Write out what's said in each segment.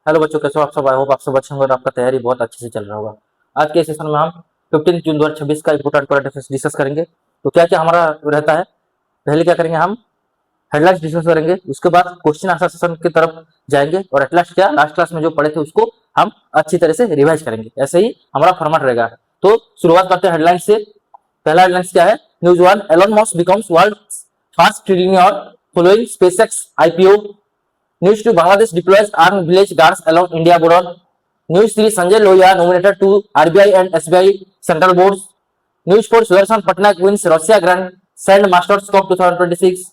Hello बच्चों, कैसे हो आप सब। आई होप आप सब अच्छे होंगे और आपका तैयारी बहुत अच्छे से चल रहा होगा। आज के सेशन में हम 15 जून 2026 का इंपोर्टेंट करंट अफेयर्स डिस्कस करेंगे। तो क्या क्या हमारा रहता है, पहले क्या करेंगे, हम हेडलाइंस डिस्कस करेंगे, उसके बाद क्वेश्चन आंसर सेशन की तरफ जाएंगे और एट लास्ट क्या लास्ट क्लास में जो पढ़े थे उसको हम अच्छी तरह से रिवाइज करेंगे। ऐसे ही हमारा फॉर्मेट रहेगा। तो शुरुआत करते हैं हेडलाइन से। पहला हेडलाइंस क्या है, news one, Elon Musk becomes world first trillionaire following SpaceX IPO. News 2, Bangladesh deploys armed village guards along India border. News 3, Sanjay Lohia nominated to RBI and SBI central boards. News 4, Sudarshan Patnaik wins Russia Grand Sand Masters Cup 2026.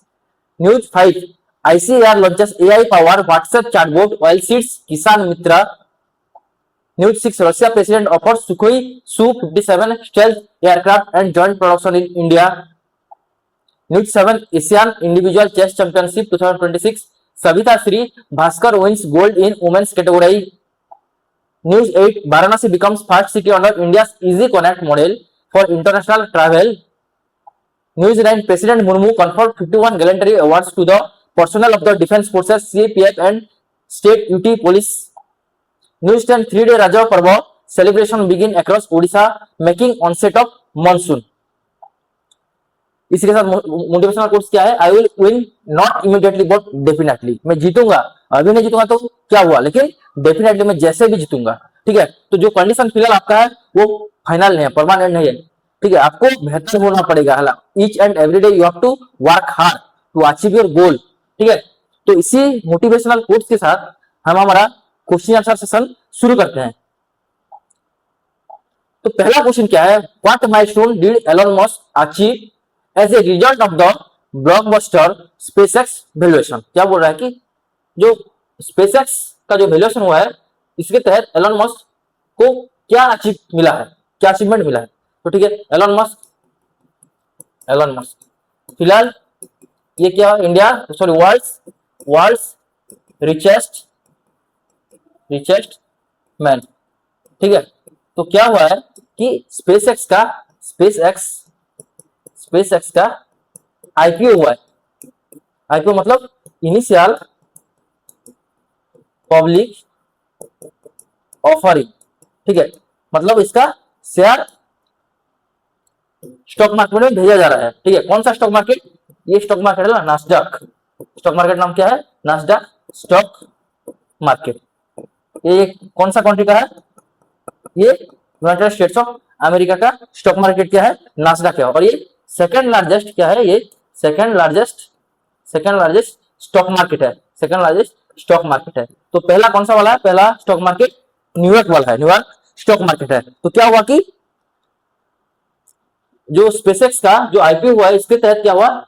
News 5, ICAR launches AI-powered WhatsApp chatbot while seats Kisan Mitra. News 6, Russia president offers Sukhoi Su-57 stealth aircraft and joint production in India. News 7, ASEAN Individual Chess Championship 2026. Savita Sri Bhaskar wins gold in women's category. News 8, Varanasi becomes first city under India's Easy Connect model for international travel. News 9, President Murmu conferred 51 gallantry awards to the personnel of the Defence Forces, CPF and State UT Police. News 10, 3-day Raja Parva celebration begin across Odisha, making onset of monsoon. इसी के साथ motivational quotes क्या है, I will win not immediately but definitely. मैं जीतूंगा, अभी नहीं जीतूंगा तो क्या हुआ, लेकिन डेफिनेटली मैं जैसे भी जीतूंगा। ठीक है, तो जो कंडीशन फिलहाल आपका है वो फाइनल नहीं है, परमानेंट नहीं है। ठीक है, आपको बेहतर होना पड़ेगा। Each and every day you have to work hard to achieve your goal. ठीक है, तो इसी मोटिवेशनल कोट्स के साथ हम हमारा क्वेश्चन आंसर सेशन शुरू करते हैं। तो पहला क्वेश्चन क्या है, what milestone did Elon Musk achieve as a result of the blockbuster SpaceX valuation। क्या बोल रहा है कि जो SpaceX का जो वैल्यूएशन हुआ है इसके तहत एलन मस्क को क्या अचीव मिला है, क्या अचीवमेंट मिला है। तो ठीक है, एलन मस्क फिलहाल ये क्या, India sorry world's richest man. ठीक है, तो क्या हुआ है कि स्पेसएक्स का आईपीओ हुआ है। आईपीओ मतलब इनिशियल पब्लिक ऑफरिंग। ठीक है, मतलब इसका शेयर स्टॉक मार्केट में भेजा जा रहा है। ठीक है, कौन सा स्टॉक मार्केट, ये स्टॉक मार्केट है ना, नास्डैक। स्टॉक मार्केट नाम क्या है, नास्डैक स्टॉक मार्केट। ये कौन सा कंट्री का है, ये यूनाइटेड स्टेट्स ऑफ अमेरिका का स्टॉक मार्केट क्या है, नास्डैक है। और ये सेकंड लार्जेस्ट क्या है, ये सेकंड लार्जेस्ट स्टॉक मार्केट है, सेकंड लार्जेस्ट स्टॉक मार्केट है। तो पहला कौन सा वाला है, पहला स्टॉक मार्केट न्यूयॉर्क वाला है, न्यूयॉर्क स्टॉक मार्केट है। तो क्या हुआ कि जो स्पेसएक्स का जो आईपीओ हुआ है इसके तहत क्या हुआ,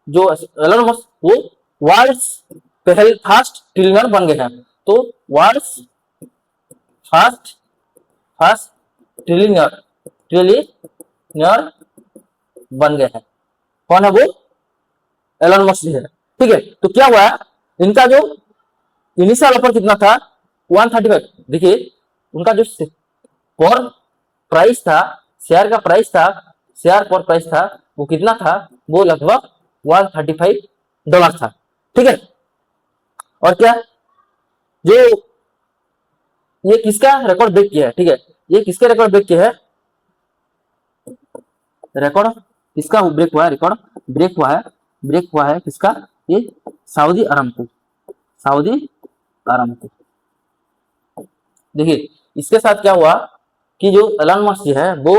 जो एलन मस्क वो वर्ल्ड्स पहले फर्स्ट ट्रिलियनर बन गए हैं। तो वर्ल्ड्स फर्स्ट ट्रिलियनर बन गए हैं। कौन है वो, एलन मस्क है। ठीक है, तो क्या हुआ, इनका जो इनिशियल ऑफर कितना था 135। देखिए उनका जो पर प्राइस था, शेयर पर प्राइस था वो कितना था, वो लगभग $135 था। ठीक है, और क्या जो ये किसका रिकॉर्ड ब्रेक किया है। ठीक है, ये किसके रिकॉर्ड ब्रेक किया है, रिकॉर्ड किसका ब्रेक हुआ है किसका, ये सऊदी अरमको। देखिए इसके साथ क्या हुआ कि जो एलन मस्क जी है वो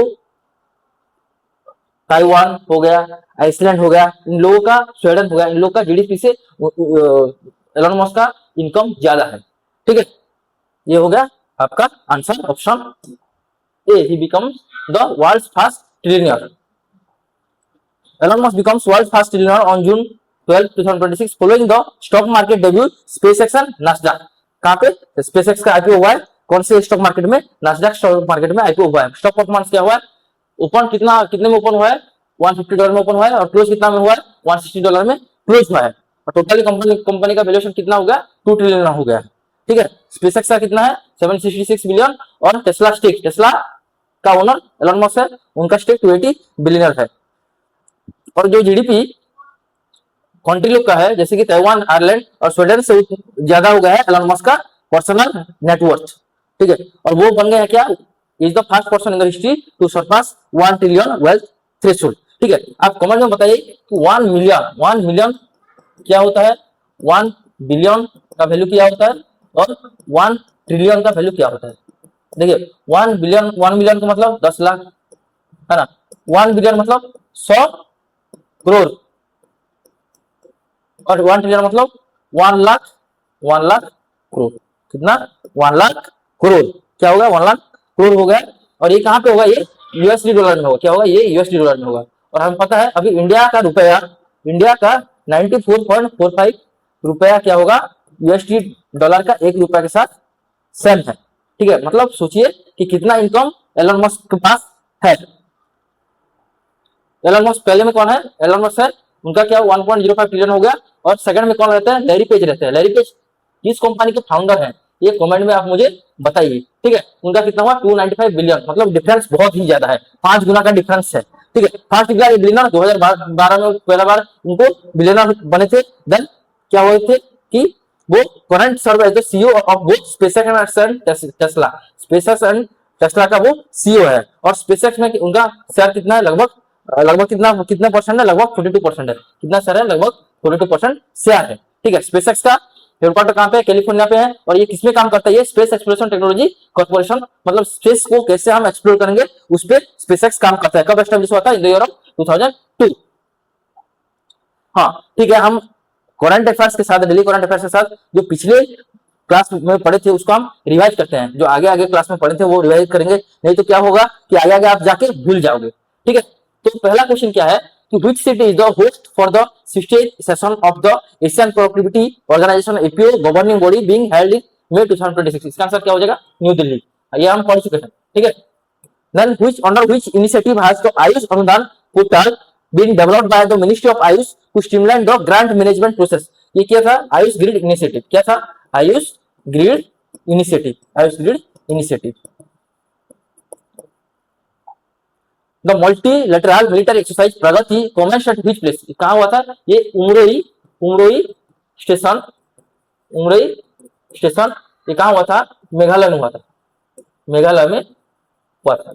ताइवान हो गया, आइसलैंड हो गया, इन लोगों का, स्वीडन हो गया, इन लोगों का जीडीपी से एलन मस्क का इनकम ज्यादा है। ठीक है, ये हो गया आपका answer option A, he becomes the world's first trillionaire. Elon Musk becomes world's first trillionaire on June 12, 2026 following the stock market debut SpaceX and Nasdaq। कहाँ पे SpaceX का आईपीओ हुआ है, कौन से स्टॉक मार्केट में, नास्डैक स्टॉक मार्केट में IPO हुआ है। स्टॉक परफॉर्मेंस क्या हुआ है, ओपन कितने में ओपन हुआ है, $150 में ओपन हुआ है, और क्लोज कितना में हुआ है, $160 में क्लोज हुआ है। और टोटली कंपनी का वैल्यूएशन कितना हो गया, 2 ट्रिलियन हो गया। ठीक है, SpaceX का कितना है 766 बिलियन, और टेस्ला का ओनर एलन मस्क है, उनका स्टेक 280 बिलियन है। और जो जीडीपी कंट्री लोग का है, जैसे कि ताइवान, आयरलैंड और स्वीडन से ज्यादा हो गया है एलन मस्क का पर्सनल नेटवर्थ, ठीक है। और वो बन गया क्या, is the first person in the history to surpass 1 trillion wealth threshold, ठीक है। आप कमेंट में बताइए कि 1 मिलियन क्या होता है, 1 बिलियन का वैल्यू क्या होता है, और 1 ट्रिलियन का वैल्यू क्या होता है। देखिए 1 मिलियन का मतलब 10 लाख है ना, 1 बिलियन मतलब 100 करोड़, और 1 ट्रिलियन मतलब 1 लाख करोड़। कितना, 1 लाख करोड़, क्या होगा, 1 लाख करोड़ हो गया। और ये कहाँ पे होगा, ये यूएसडी डॉलर में होगा, क्या होगा, ये यूएसडी डॉलर में होगा। और हमें पता है अभी इंडिया का रुपया, इंडिया का 94.45 रुपया क्या होगा, यूएसडी डॉलर का 1 रुपया के साथ सेम है, ठीक है। मतलब सोचिए कि कितना इनकम एलन मस्क के पास है। एलन मस्क पहले में कौन है, एलन मस्क है, उनका क्या 1.05 ट्रिलियन हो गया। और सेकंड में कौन रहता है, लैरी पेज रहते हैं। लैरी पेज किस कंपनी के फाउंडर हैं, ये कमेंट में आप मुझे बताइए, ठीक है। उनका कितना हुआ 295 बिलियन, मतलब डिफरेंस बहुत ही ज्यादा है, 5 गुना का डिफरेंस है, ठीक है। फर्स्ट बिलियनर 2012 में पहला बार उनको बिलियनर बने थे। देन क्या हुए थे कि वो current serve as the CEO of both SpaceX and Tesla, SpaceX and Tesla का वो सीईओ है। और स्पेसएक्स में उनका शेयर कितना है, लगभग कितना परसेंट है, लगभग 42% है। कितना शेयर है, लगभग 42% शेयर है, ठीक है। स्पेसएक्स का हेडक्वार्टर कहाँ पे है, कैलिफोर्निया पे है। और ये किसमें काम करता है, ये स्पेस एक्सप्लोरेशन टेक्नोलॉजी कॉर्पोरेशन, मतलब स्पेस को कैसे हम एक्सप्लोर करेंगे उस पर स्पेसएक्स काम करता है। कब एस्टेब्लिश हुआ था, इन द ईयर ऑफ 2002। हाँ ठीक है, हम करंट अफेयर्स के साथ, डेली करंट अफेयर्स के साथ जो पिछले क्लास में पढ़े थे उसको हम रिवाइज करते हैं। जो आगे आगे क्लास में पढ़े थे वो रिवाइज करेंगे, नहीं तो क्या होगा कि आगे आगे आप जाके भूल जाओगे, ठीक है। तो पहला क्वेश्चन क्या है कि which city is the host for the 60th session of the Asian Productivity Organization APO governing body being held in May 2026। इसका आंसर क्या हो जाएगा, न्यू दिल्ली। ये हम पढ़ चुके हैं, ठीक है। Then under which initiative has the Ayush Anudhan portal been developed by the Ministry of Ayush to streamline the grant management process। ये क्या था, आयुष ग्रिड इनिशिएटिव। क्या था, Ayush grid initiative, Ayush grid initiative. The multilateral military exercise Pragati commence at which place, कहाँ हुआ था, ये Umroi station, Umroi station, ये कहाँ हुआ था, मेघालय में हुआ था, मेघालय में हुआ था।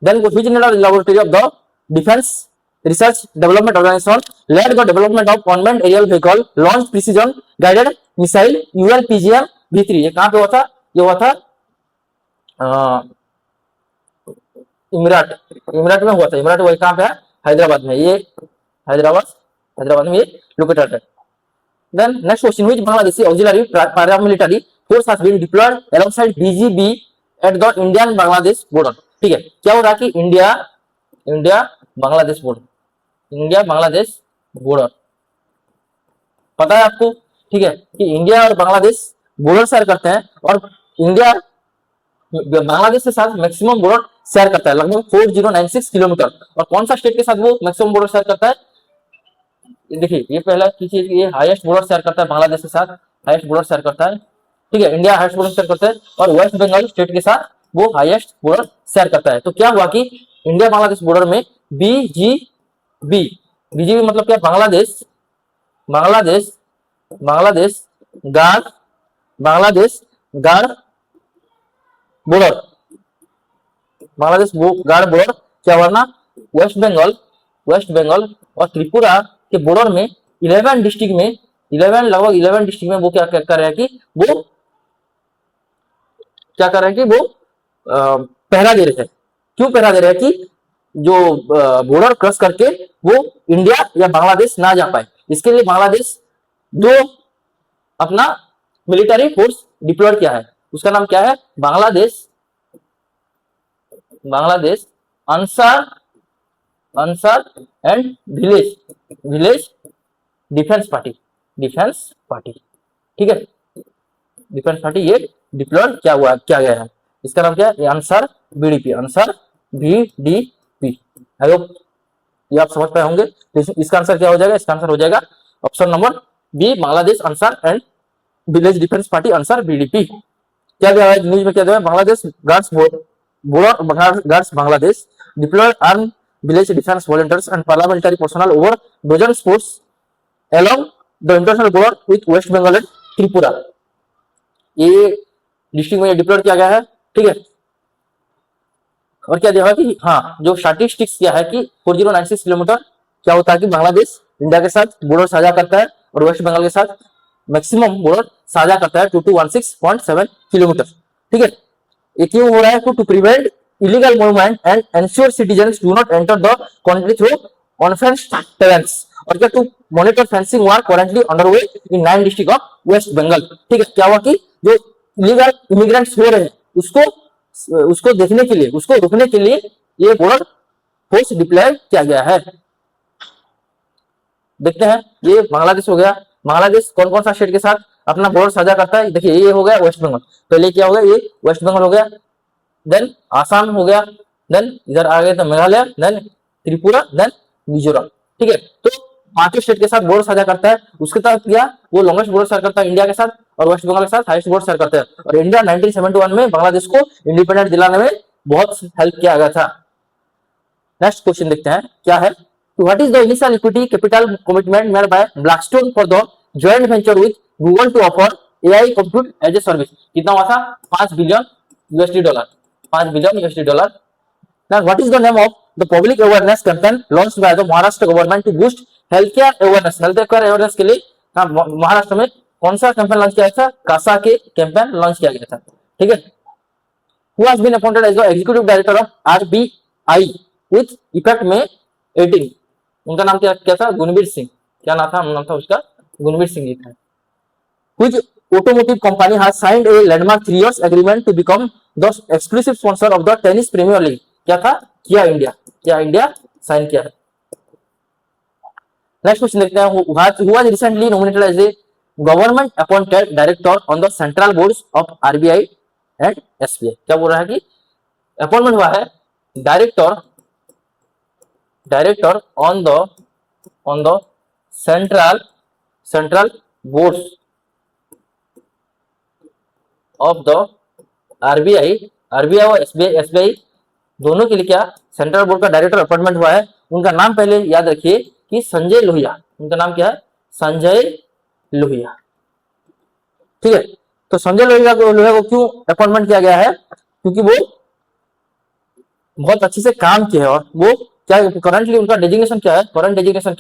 Then which laboratory of the defence research development organisation led the development of unmanned aerial vehicle launch precision guided missile ULPGM V3, ये कहाँ पे हुआ था, ये हुआ था इमराट में हुआ था। इमराट वही कहाँ पे है, हैदराबाद में, ये हैदराबाद में ये लोकेटेड है। Then next question, which Bangladeshi auxiliary paramilitary force has been deployed alongside BGB at the Indian Bangladesh border, ठीक है। क्या हो रहा है कि इंडिया बांग्लादेश बॉर्डर पता है आपको, ठीक है, कि इंडिया और बांग्लादेश बॉर्डर शेयर करते हैं। और इंडिया बांग्लादेश के साथ मैक्सिमम बॉर्डर शेयर करता है, लगभग 4096 किलोमीटर। और कौन सा स्टेट के साथ वो मैक्सिमम बॉर्डर शेयर करता है, देखिए ये पहला चीज, ये हाईएस्ट बॉर्डर शेयर करता है बांग्लादेश के साथ, हाईएस्ट बॉर्डर शेयर करता है, ठीक है। इंडिया हाईएस्ट बॉर्डर शेयर करता है और वेस्ट बंगाल स्टेट के साथ वो हाईएस्ट बॉर्डर शेयर करता है। तो क्या हुआ कि इंडिया बांग्लादेश बॉर्डर में बीजीबी मतलब क्या, Bangladesh guard border, Bangladesh guard border क्या हुआ ना, वेस्ट बंगाल और त्रिपुरा के बॉर्डर में 11 डिस्ट्रिक्ट में, लगभग 11 डिस्ट्रिक्ट में वो क्या कर रहे हैं कि वो पहरा दे रहे हैं। क्यों पहरा दे रहे हैं कि जो बॉर्डर क्रॉस करके वो इंडिया या बांग्लादेश ना जा पाए, इसके लिए बांग्लादेश जो अपना मिलिट्री फोर्स डिप्लॉय किया है, उसका नाम क्या है, Bangladesh Ansar and village defence party, ठीक है। डिफेंस पार्टी ये डिप्लॉय किया गया है, इसका नाम क्या है, आंसर बीडीपी, आई होप ये आप समझ पाए होंगे। तो इसका आंसर क्या हो जाएगा, इसका आंसर हो जाएगा option number B, Bangladesh Ansar and village defence party, answer BDP. क्या दिया है न्यूज में, क्या दिया है, Bangladesh guards Bangladesh deployed arm village defense volunteers and paramilitary personnel over dozen posts along the international border with West Bengal and Tripura। ये district में diploid किया गया है, ठीक है। और क्या दिया कि हाँ, जो स्टैटिस्टिक्स क्या है कि 4096 किलोमीटर क्या होता है कि बांग्लादेश इंडिया के साथ बॉर्डर साझा करता है और वेस्ट बंगाल के साथ मैक्सिमम बॉर्डर साझा करता है 2216.7 किलोमीटर, ठीक है। ये क्यों हो रहा है? To prevent illegal movement and ensure citizens do not enter the country through unfenced terrains. और क्या to monitor fencing work currently underway in 9 district of West Bengal, ठीक है। क्या हुआ कि जो इलीगल इमिग्रेंट्स हो रहे हैं उसको देखने के लिए, उसको रोकने के लिए ये बॉर्डर फोर्स डिप्लॉय किया गया है। देखते हैं, ये बांग्लादेश हो गया। बांग्लादेश कौन कौन सा स्टेट के साथ अपना बॉर्डर साझा करता है? देखिए, ये हो गया वेस्ट बंगाल, पहले क्या हो गया, ये वेस्ट बंगाल हो गया, देन आसाम हो गया, देन इधर आ गए तो मेघालय, देन त्रिपुरा, देन मिजोरम, ठीक है। तो पांचों स्टेट के साथ बॉर्डर साझा करता है। उसके तहत किया वो लॉन्गेस्ट बॉर्डर शेयर करता है इंडिया के साथ, और वेस्ट बंगाल के साथ हाईएस्ट बॉर्डर शेयर करता है। और इंडिया 1971 में बांग्लादेश को इंडिपेंडेंट दिलाने में बहुत हेल्प किया गया था। नेक्स्ट क्वेश्चन देखते हैं, क्या है? What is the initial equity capital commitment made by Blackstone for the joint venture with Google to offer AI compute as a service? कितना हुआ था? 5 billion USD dollar, 5 billion USD dollar. Now, what is the name of the public awareness campaign launched by the Maharashtra government to boost healthcare awareness? Healthcare awareness के लिए महाराष्ट्र में कौन सा campaign launch किया था? कासा के कैंपेन लॉन्च किया गया था, ठीक है। Who has been appointed as the executive director of RBI with effect May 18? उनका नाम क्या था? गुणवीर सिंह। क्या नाम था उसका? गुणवीर सिंह जी था। Which automotive company has signed a landmark 3 years agreement to become the exclusive sponsor of the tennis Premier League? क्या था? किया इंडिया साइन किया है। नेक्स्ट क्वेश्चन देखते हैं, who was recently nominated as a government appointed director on the central boards of RBI and SBI? क्या बोल रहा है कि अपॉइंटमेंट हुआ है director on the central boards of the RBI और SBI दोनों के लिए क्या सेंट्रल बोर्ड का डायरेक्टर अपॉइंटमेंट हुआ है। उनका नाम पहले याद रखिए कि संजय लोहिया। उनका नाम क्या है? संजय लोहिया, ठीक है। तो संजय लोहिया को क्यों अपॉइंटमेंट किया गया है? क्योंकि वो बहुत अच्छे से काम किया है। और वो क्या करंटली उनका डेजिग्नेशन क्या है? करंट डेजिग्नेशन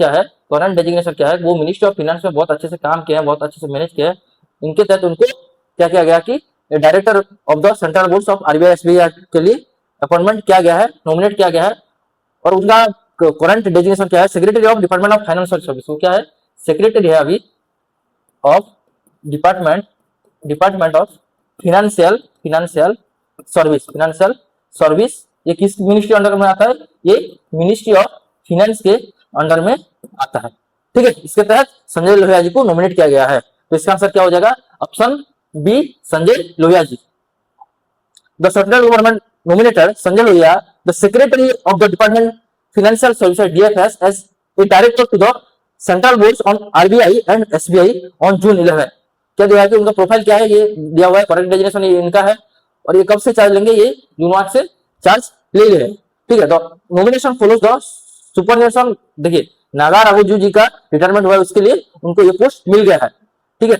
क्या है? वो मिनिस्ट्री ऑफ फाइनेंस में बहुत अच्छे से काम किया है, बहुत अच्छे से मैनेज किया है। इनके तहत उनको क्या किया गया कि director of the central boards of RBI SBI के लिए अपॉइंटमेंट किया गया है, नॉमिनेट किया गया है। और उनका करंट डेजिग्नेशन क्या है? Secretary of department of financial service. वो क्या है? सेक्रेटरी है अभी of department of financial service. ये किस मिनिस्ट्री अंडर में आता है? ये मिनिस्ट्री ऑफ फाइनेंस के अंडर में आता है, ठीक है। इसके तहत संजय लोहिया जी को नॉमिनेट किया गया है। तो इसका आंसर क्या हो जाएगा? Option B, Sanjay Lohia ji. The central government nominated Sanjay Lohia, the secretary of the department financial services DFS, as a director to the central boards on RBI and SBI on June 11। क्या दिया है कि उनका प्रोफाइल क्या है? ये दिया हुआ है, करेक्ट डेजिग्नेशन ये इनका है। और ये कब से चार्ज लेंगे? ये जून 8 से चार्ज ले रहे हैं, ठीक है। तो नॉमिनेशन फॉलोज द सुपरनेशन। देखिए, नागा राघोजू जी का रिटायरमेंट हुआ है, उसके लिए उनको ये पोस्ट मिल गया है, ठीक है।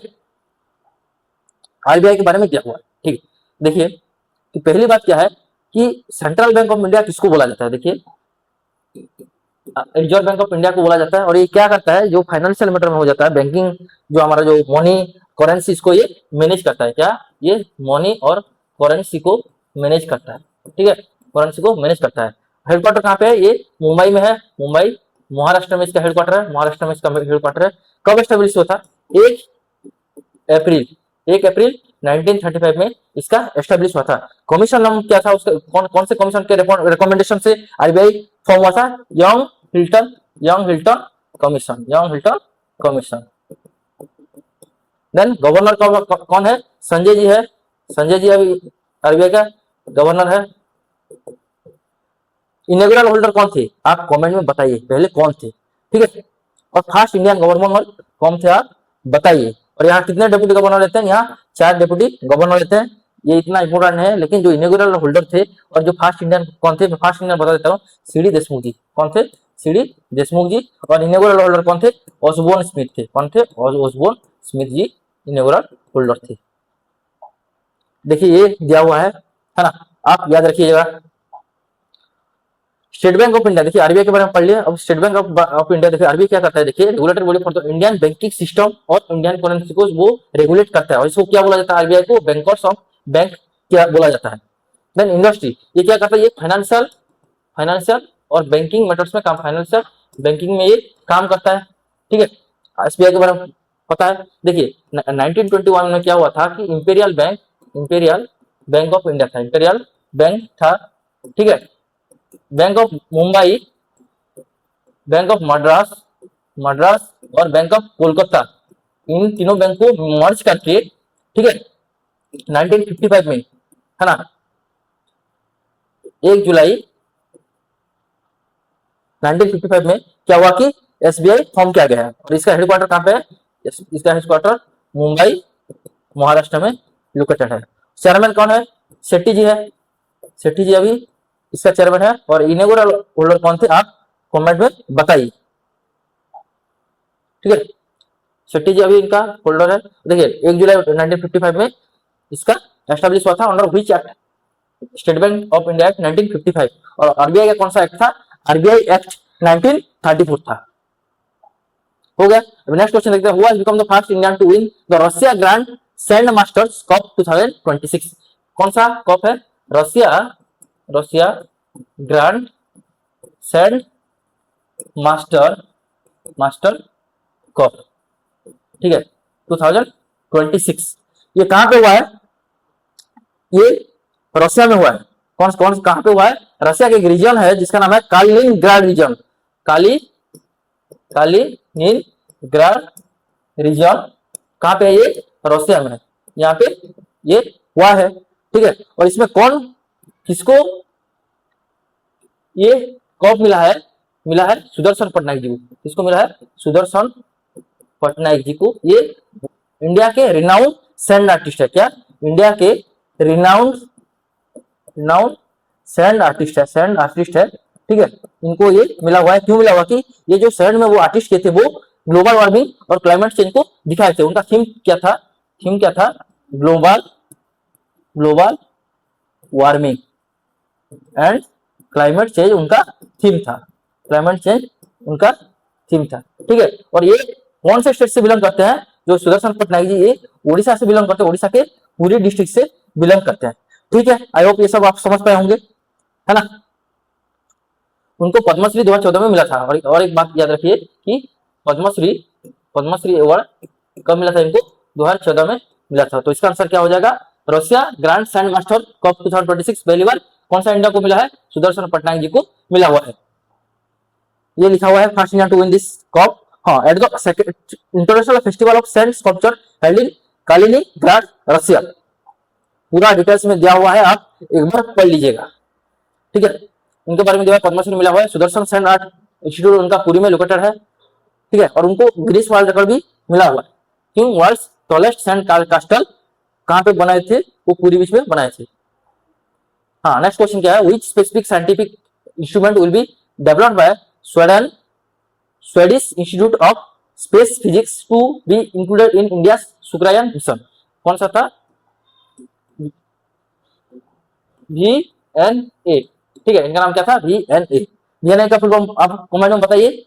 RBI के बारे में क्या हुआ, ठीक है। देखिए, तो पहली बात क्या है कि सेंट्रल बैंक ऑफ इंडिया किसको बोला जाता है? देखिए, रिजर्व बैंक ऑफ इंडिया को बोला जाता है। और ये क्या करता है? जो फाइनेंशियल मैटर में हो जाता है, बैंकिंग, जो हमारा जो मनी करेंसी, इसको ये मैनेज करता है। क्या? ये मनी और करेंसी को मैनेज करता है, ठीक है। करेंसी को मैनेज करता है। हेडक्वार्टर कहाँ पे है? ये मुंबई में है। मुंबई, महाराष्ट्र में इसका हेडक्वार्टर है। महाराष्ट्र में इसका हेडक्वार्टर है। कब एस्टेब्लिश हुआ था? 1 अप्रैल 1935 में इसका एस्टेब्लिश हुआ था। कमीशन नाम क्या था उसका? कौन से कमीशन के रिकमेंडेशन से RBI फॉर्म हुआ था? Young Hilton commission. Then governor कौन है? संजय जी है। संजय जी अभी RBI का गवर्नर है। इनॉग्रल होल्डर कौन थे? आप कमेंट में बताइए पहले कौन थे, ठीक है। और फर्स्ट इंडियन गवर्नर कौन थे? आप बताइए। और यहाँ कितने डेप्यूटी गवर्नर लेते हैं? यहाँ 4 डेप्यूटी गवर्नर लेते हैं। ये इतना इंपोर्टेंट है। लेकिन जो इनॉग्रल होल्डर थे और जो फर्स्ट इंडियन कौन थे? मैं फर्स्ट इंडियन बता देता हूँ, CD देशमुख जी। कौन थे? CD देशमुख जी। और इनॉग्रल होल्डर कौन थे? ऑसबोर्न स्मिथ थे। कौन थे? ऑसबोर्न स्मिथ जी इनॉग्रल होल्डर थे। देखिए ये दिया हुआ है ना, आप याद रखिएगा। स्टेट बैंक ऑफ इंडिया, देखिए आरबीआई के बारे में पढ़ लिया, अब स्टेट बैंक ऑफ इंडिया देखिए आरबीआई क्या करता है, देखिए regulator body for the Indian banking system और इंडियन करेंसी को वो रेगुलेट करता है, और इसको क्या बोला जाता है, आरबीआई को बैंकर्स ऑफ बैंक क्या बोला जाता है। देन इंडस्ट्री, ये क्या करता है, ये फाइनेंशियल और बैंकिंग मैटर्स में काम, फाइनेंशियल बैंकिंग में ये काम करता है, ठीक है। एसबीआई के बारे में पता है, देखिए 1921 में क्या हुआ था कि इंपीरियल बैंक ऑफ इंडिया था, इंपीरियल बैंक था, ठीक है। Bank of Mumbai, bank of Madras और बैंक ऑफ कोलकाता, इन तीनों बैंक को मर्ज करके, ठीक है, 1955 में, है ना, 1 जुलाई 1955 में क्या हुआ कि एसबीआई फॉर्म किया गया है, और इसका हेडक्वार्टर कहाँ पे है, इसका हेडक्वार्टर मुंबई महाराष्ट्र में लोकेटेड है। चेयरमैन कौन है, शेट्टी जी है, शेट्टी जी अभी इसका चेयरमैन है, और इनॉग्रल होल्डर कौन थे आप कमेंट में बताइए, ठीक है। शेट्टी जी अभी इनका होल्डर है। देखिए 1 जुलाई 1955 में इसका एस्टेब्लिश हुआ था, under which act, state bank of India act 1955, और आरबीआई का कौन सा एक्ट था, आरबीआई एक्ट 1934 था। हो गया। अब नेक्स्ट क्वेश्चन देखते हैं, who has become the first Indian to win the Russia grand sand masters cup 2026, कौन सा कप है, Russia grand sand master cup, ठीक है, 2026। ये कहां पे हुआ है, ये रशिया में हुआ है। कौन कौन कहां पे हुआ है, रशिया के एक रीजन है जिसका नाम है कालिनिनग्राड रीजन, कालिनिनग्राड रीजन, कहां पे है ये, रशिया में, यहाँ पे ये हुआ है, ठीक है। और इसमें कौन किसको ये कप मिला है सुदर्शन पटनायक जी को, किसको मिला है, सुदर्शन पटनायक जी को। ये इंडिया के रिनाउंड सैंड आर्टिस्ट है, क्या, इंडिया के रिनाउंड सैंड आर्टिस्ट है, ठीक है। इनको ये मिला हुआ है, क्यों मिला हुआ कि ये जो सैंड में वो आर्टिस्ट किए थे वो ग्लोबल वार्मिंग और क्लाइमेट चेंज को दिखाए थे। उनका थीम क्या था, global warming and climate change उनका थीम था, ठीक है। और ये कौन से स्टेट से बिलोंग करते हैं, जो सुदर्शन पटनायक जी, ये उड़ीसा से बिलोंग करते हैं, उड़ीसा के पूरी डिस्ट्रिक्ट से बिलोंग करते हैं, ठीक है। आई होप ये सब आप समझ पाए होंगे, है ना। उनको पद्मश्री 2014 में मिला था, और एक बात याद रखिए कि पद्मश्री अवार्ड कब मिला था इनको, 2014 में मिला था। तो इसका आंसर क्या हो जाएगा, Russia grand sand master cup 2026 पहली बार कौन सा इंडिया को मिला है, सुदर्शन पटनायक जी को मिला हुआ है। ये लिखा हुआ है first India to win this cup, हाँ, at the international festival of sand sculpture held in Kaliningrad Russia. पूरा डिटेल्स में दिया हुआ है, आप एक बार पढ़ लीजिएगा, ठीक है। उनके बारे में जो है पद्मश्री मिला हुआ है, सुदर्शन सैंड आर्ट इंस्टीट्यूट उनका पुरी में लोकेटेड है, ठीक है। और उनको गिनीज वर्ल्ड रिकॉर्ड भी मिला हुआ है, क्यों, वर्ल्ड्स टॉलेस्ट सैंड कास्टल कहां पे बनाए थे, वो पूरी बीच में बनाए थे। हाँ, नेक्स्ट क्वेश्चन क्या है, which specific scientific instrument will be developed by Swedish Institute of Space Physics to be included in India Shukrayaan mission, कौन सा था, VNA, ठीक है, इनका नाम क्या था, VNA का फुल फॉर्म आप कमेंट में बताइए।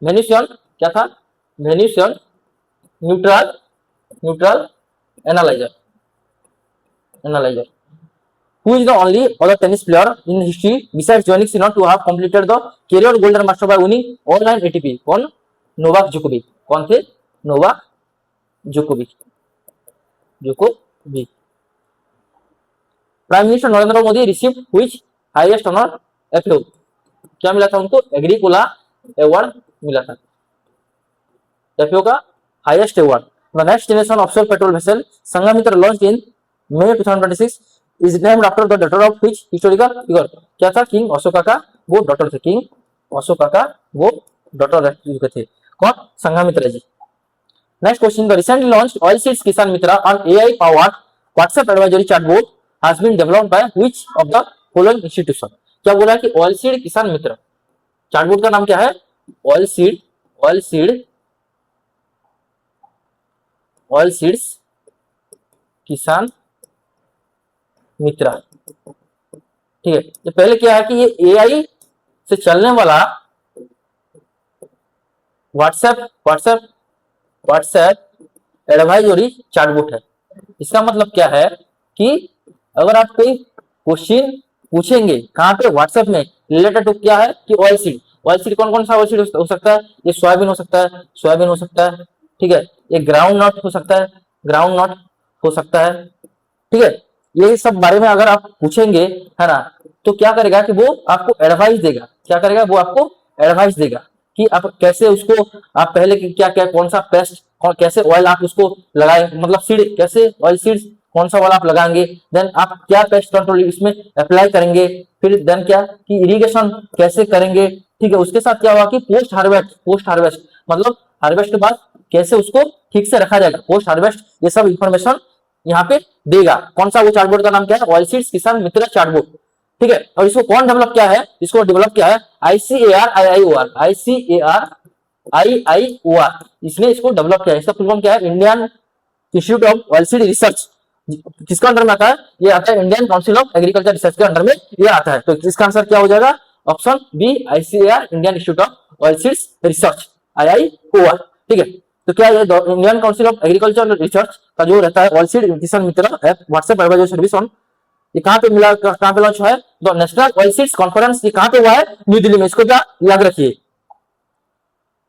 वेनिशियन क्या था, Venetian neutral analyser. Who is the only other tennis player in history besides Jannik Sinner to have completed the career golden master by winning all 9 ATP? कौन, Novak Djokovic, कौन थे, Novak Djokovic. Prime minister Narendra Modi received which highest honour, FAO, क्या मिला था उनको, Agricola award मिला था, FAO का highest award. The next generation offshore patrol vessel Sanghamitra launched in May 2026 is named after the daughter of which historical figure, क्या था, king Ashoka का वो डॉटर थे, किंग अशोका का वो डॉटर रह चुके थे, कौन, Sanghamitra ji. Next question, the recently launched oil seeds Kisan Mitra on AI powered WhatsApp advisory chatbot has been developed by which of the following institution, क्या बोला कि ऑयल सीड किसान मित्र चैटबॉट का नाम क्या है, ऑयल सीड्स किसान मित्रा। ठीक है, ये पहले क्या है कि ये एआई से चलने वाला WhatsApp WhatsApp WhatsApp advisory chatbot है। इसका मतलब क्या है कि अगर आप कोई क्वेश्चन पूछेंगे कहाँ पे, व्हाट्सएप में, रिलेटेड टू क्या है कि ऑयल सीड। ऑयल सीड कौन कौन सा ऑयल सीड हो सकता है? ये सोयाबीन हो सकता है, सोयाबीन हो सकता है, ठीक है। ये ग्राउंड नट हो सकता है, ग्राउंड नट हो सकता है, ठीक है। ये सब बारे में अगर आप पूछेंगे, है ना, तो क्या करेगा कि वो आपको एडवाइस देगा। क्या करेगा? वो आपको एडवाइस देगा कि आप कैसे उसको, आप पहले क्या क्या कौन सा पेस्ट, कैसे ऑयल आप उसको लगाए, मतलब सीड, कैसे ऑयल सीड्स कौन सा वाला आप लगाएंगे, देन आप क्या पेस्ट कंट्रोल इसमें अप्लाई करेंगे, फिर देन क्या कि इरिगेशन कैसे करेंगे, ठीक है। उसके साथ क्या हुआ कि पोस्ट हार्वेस्ट मतलब हार्वेस्ट के बाद कैसे उसको ठीक से रखा जाएगा, पोस्ट हार्वेस्ट, ये सब इंफॉर्मेशन यहाँ पे देगा। कौन सा वो चार्टबोर्ड का नाम क्या है? ऑयल सीड्स किसान मित्र चार्टबोर्ड, ठीक है। और इसको कौन डेवलप किया है? इसको डेवलप किया है ICAR इसने इसको डेवलप किया है। इसका फुल फॉर्म क्या है? Indian Institute of oilseed research. किसका अंडर में आता है? ये आता है Indian Council of agriculture research के अंडर में ये आता है। तो इसका आंसर क्या हो जाएगा? Option B, ICAR Indian Institute of oilseeds research, IIOR, ठीक है। तो क्या ये Indian Council of agriculture research का जो रहता है oilseed Kisan Mitra app WhatsApp advisory service on, ये कहाँ पे मिला, कहाँ पे लॉन्च हुआ है? तो नेशनल ऑयलसीड्स कॉन्फ्रेंस, ये कहाँ पे हुआ है? न्यू दिल्ली में। इसको क्या याद रखिए,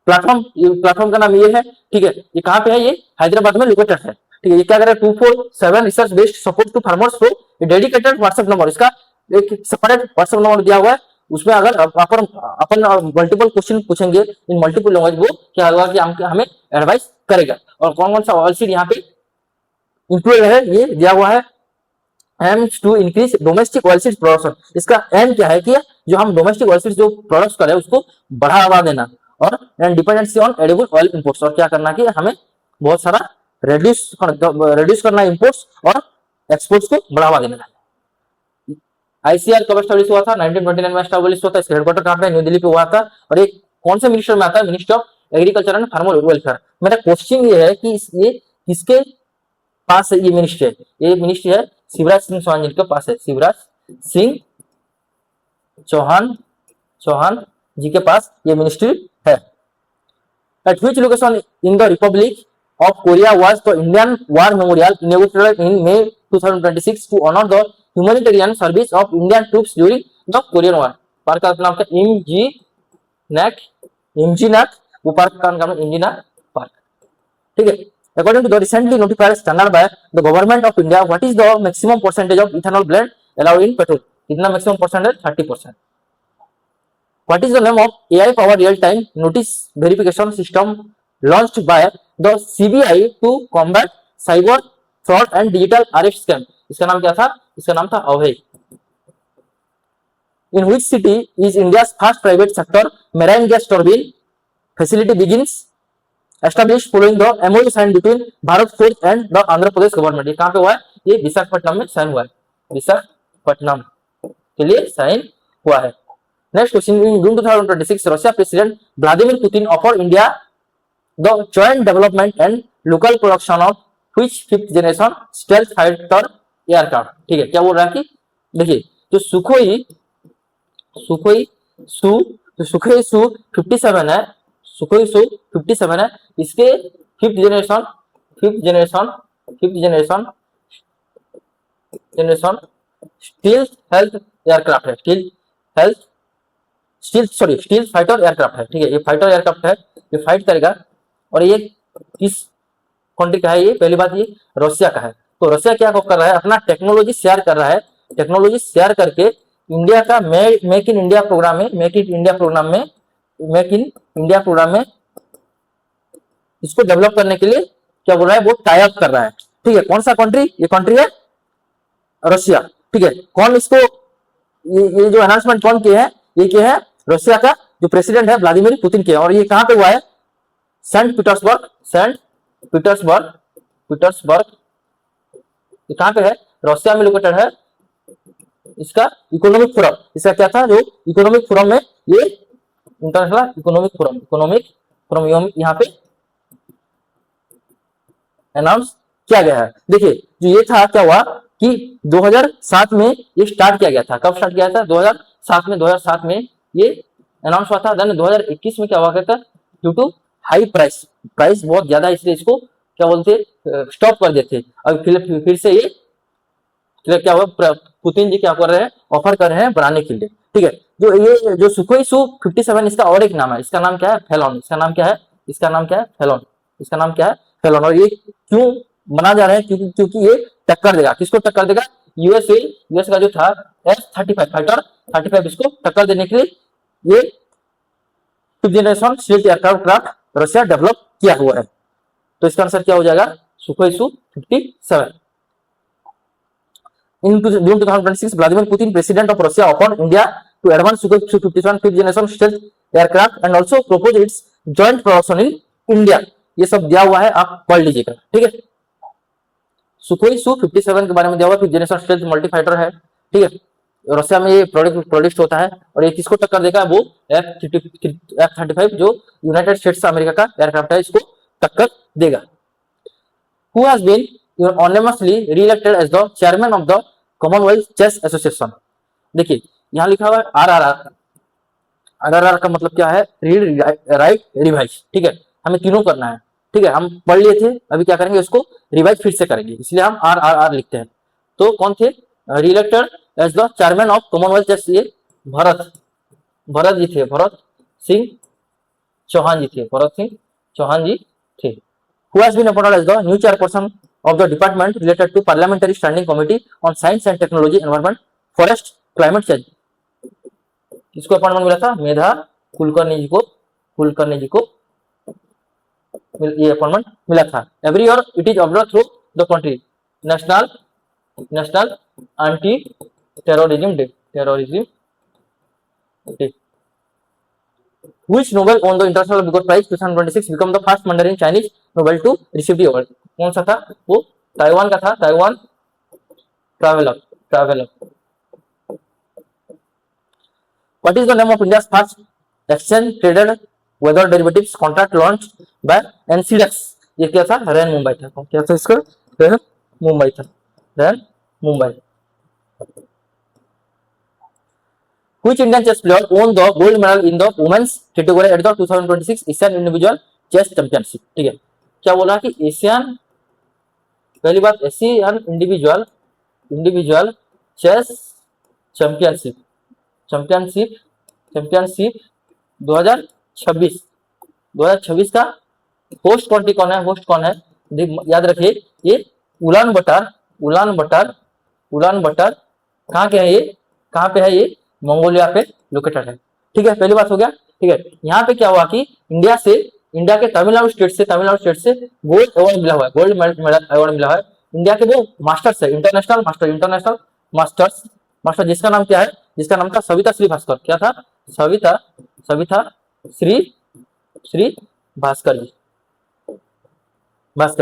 प्लेटफॉर्म का नाम ये है, ठीक है। ये कहाँ पे है? ये हैदराबाद में लोकेटेड है, ठीक है। ये क्या करे? 247 research based support to farmers through dedicated WhatsApp number. इसका एक सेपरेट व्हाट्सएप नंबर दिया हुआ है। उसमें अगर अपन मल्टीपल क्वेश्चन पूछेंगे इन मल्टीपल लैंग्वेज, वो क्या होगा कि हमें एडवाइस करेगा। और कौन कौन सा ऑयलसीड यहाँ पे इंक्लूड है ये दिया हुआ है। Aims to increase domestic oilseed production. इसका एम क्या है कि जो हम डोमेस्टिक ऑयलसीड जो प्रोडक्ट्स कर रहे हैं उसको बढ़ावा देना, और dependency on edible oil imports, और क्या करना कि हमें बहुत सारा रेड्यूस करना इंपोर्ट्स और एक्सपोर्ट्स को बढ़ावा देना है। ICAR कब एस्टैब्लिश हुआ था? 1929 में एस्टैब्लिश हुआ था। इसका हेडक्वार्टर कहाँ पे? न्यू दिल्ली पे हुआ था। और ये कौन से मिनिस्टर में आता है? Ministry of agriculture and farmer welfare. मेरा क्वेश्चन ये है कि ये किसके पास है? ये मिनिस्ट्री है, ये मिनिस्ट्री है शिवराज सिंह चौहान जी के पास है। शिवराज सिंह चौहान जी के पास ये मिनिस्ट्री है। At which location in the Republic of Korea was the Indian War Memorial inaugurated in May 2026 to honor the humanitarian service of Indian troops during the Korean War? Park का नाम था इमजीनाथ, वो पार्क का नाम है इमजीनाथ park, ठीक है। According to the recently notified standard by the government of India, what is the maximum percentage of ethanol blend allowed in petrol? कितना maximum percentage? 30%. What is the name of AI powered real time notice verification system launched by the CBI to combat cyber fraud and digital arrest scam? इसका नाम क्या था? इसका नाम था अभय। In which city is India's first private sector marine gas turbine facility begins established following the MOU signed between Bharat Forge and the Andhra Pradesh government? ये कहाँ पे हुआ है? ये विशाखापट्टनम में साइन हुआ है, विशाखापट्टनम के लिए साइन हुआ है। Next question, in June 2026, Russia President Vladimir Putin offered India the joint development and local production of which fifth generation stealth fighter aircraft? ठीक है, क्या बोल रहा है कि देखिए जो सुखोई सु 57 है, सुखोई सु 57 है, इसके fifth generation stealth health aircraft है, स्टील फाइटर एयरक्राफ्ट है, ठीक है। ये फाइटर एयरक्राफ्ट है, ये फाइट करेगा। और ये किस कंट्री का है? ये पहली बात ये रशिया का है। तो रशिया क्या कर रहा है? अपना टेक्नोलॉजी शेयर कर रहा है। टेक्नोलॉजी शेयर करके इंडिया का मेक इन इंडिया प्रोग्राम में इसको डेवलप करने के लिए क्या बोल रहा है? वो टाई अप कर रहा है, ठीक है। कौन सा कंट्री? ये कंट्री है रशिया, ठीक है। कौन इसको ये जो अनाउंसमेंट कौन किया है? ये क्या है? रशिया का जो प्रेसिडेंट है व्लादिमीर पुतिन के। और ये कहां पे हुआ है? सेंट पीटर्सबर्ग, ये कहां पे है? रशिया में लोकेटेड है। इसका इकोनॉमिक फोरम, इसका क्या था? जो इकोनॉमिक फोरम में ये इंटरनेशनल इकोनॉमिक फोरम यहाँ पे अनाउंस किया गया है। देखिए जो ये था क्या हुआ कि 2007 में ये स्टार्ट किया गया था। कब स्टार्ट किया था? 2007 में ये अनाउंस हुआ था। देन 2021 में क्या हुआ था, ड्यू टू हाई प्राइस बहुत ज्यादा, इसलिए इसको क्या बोलते, स्टॉप कर देते। अब फिर से ये क्या हुआ, पुतिन जी क्या कर रहे हैं, ऑफर कर रहे हैं बनाने के लिए। ठीक है, जो ये जो सुखोई Su-57 इसका और एक नाम है, इसका नाम क्या है, फेलोन। इसका नाम क्या है, इसका नाम क्या है, फेलोन। इसका नाम क्या है, फेलोन। और ये क्यों बना जा रहे हैं, क्योंकि ये टक्कर देगा, किसको टक्कर देगा, यूएस का जो था F-35 फाइटर 35, इसको टक्कर देने के लिए ये fifth generation stealth aircraft Russia develop किया हुआ है। तो इसका आंसर क्या हो जाएगा, Sukhoi Su-57। In June 2026, Vladimir Putin, President of Russia, offered India to advance Sukhoi Su-57 fifth generation stealth aircraft and also proposed its joint production in India। ये सब दिया हुआ है, आप पढ़ लीजिएगा। ठीक है, सुखोई Su-57 के बारे में दिया हुआ, fifth generation stealth multi fighter है। ठीक है, रशिया में ये प्रोड्यूस होता है और ये किसको टक्कर देगा, वो F-35 जो यूनाइटेड स्टेट्स अमेरिका का एयरक्राफ्ट है, इसको टक्कर देगा। Who has been unanimously re-elected as the chairman of the Commonwealth Chess Association। देखिए यहाँ लिखा हुआ है RRR का मतलब क्या है, रीड राइट रिवाइज। ठीक है, हमें तीनों करना है। ठीक है, हम पढ़ लिए थे, अभी क्या करेंगे, उसको रिवाइज फिर से करेंगे, इसलिए हम RRR लिखते हैं। तो कौन थे re-elected as the chairman of Commonwealth chess, ये भरत जी थे, भरत सिंह चौहान जी थे, भरत सिंह चौहान जी थे। Who has been appointed as the new chairperson of the department related to Parliamentary Standing Committee on Science and Technology, Environment, Forest, Climate Change। किसको appointment मिला था, मेधा कुलकर्णी जी को ये appointment मिला था। Every year it is observe through the country national anti terrorism day. Which Nobel won the International Book Prize 2026 become the first Mandarin Chinese Nobel to receive the award। कौन सा था वो, ताइवान का था, Taiwan traveller. What is the name of India's first exchange traded weather derivatives contract launched by NCDEX? ये क्या था, रैन मुंबई था। क्या था इसका, रैन Mumbai. Which Indian chess player won the gold medal in the women's category at the 2026 Asian Individual Chess Championship। ठीक है, क्या बोला कि एशियन, पहली बात एशियन इंडिविजुअल चेस चैंपियनशिप 2026 का होस्ट कौन है, याद रखिए, ये उलान बटर कहाँ के है, ये कहाँ पे है, ये मंगोलिया पे लोकेटेड है। ठीक है, पहली बात हो गया। ठीक है, यहाँ पे क्या हुआ कि इंडिया के तमिलनाडु स्टेट से गोल्ड अवार्ड मिला हुआ है, गोल्ड मेडल अवार्ड मिला है। इंडिया के वो मास्टर्स है, इंटरनेशनल मास्टर, जिसका नाम क्या है, जिसका नाम था सविता श्री भास्कर। क्या था, सविता श्री भास्कर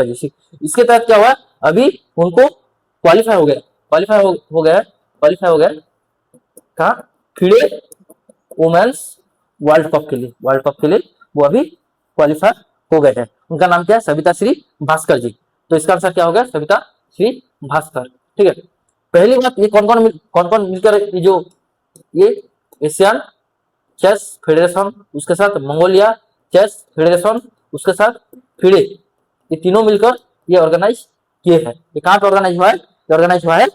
जी। इसके तहत क्या हुआ, अभी उनको क्वालिफाई हो गया का फिडे वुमेन्स वर्ल्ड कप के लिए वो अभी क्वालिफाई हो गए हैं। उनका नाम क्या है, सविता श्री भास्कर जी। तो इसका आंसर क्या होगा, सविता श्री भास्कर। ठीक है, पहली बात, ये कौन कौन मिलकर जो ये एशियन चेस फेडरेशन, उसके साथ मंगोलिया चेस फेडरेशन, उसके साथ फिडे, ये तीनों मिलकर ये ऑर्गेनाइज किए हैं। ये कहाँ पे ऑर्गेनाइज हुआ है,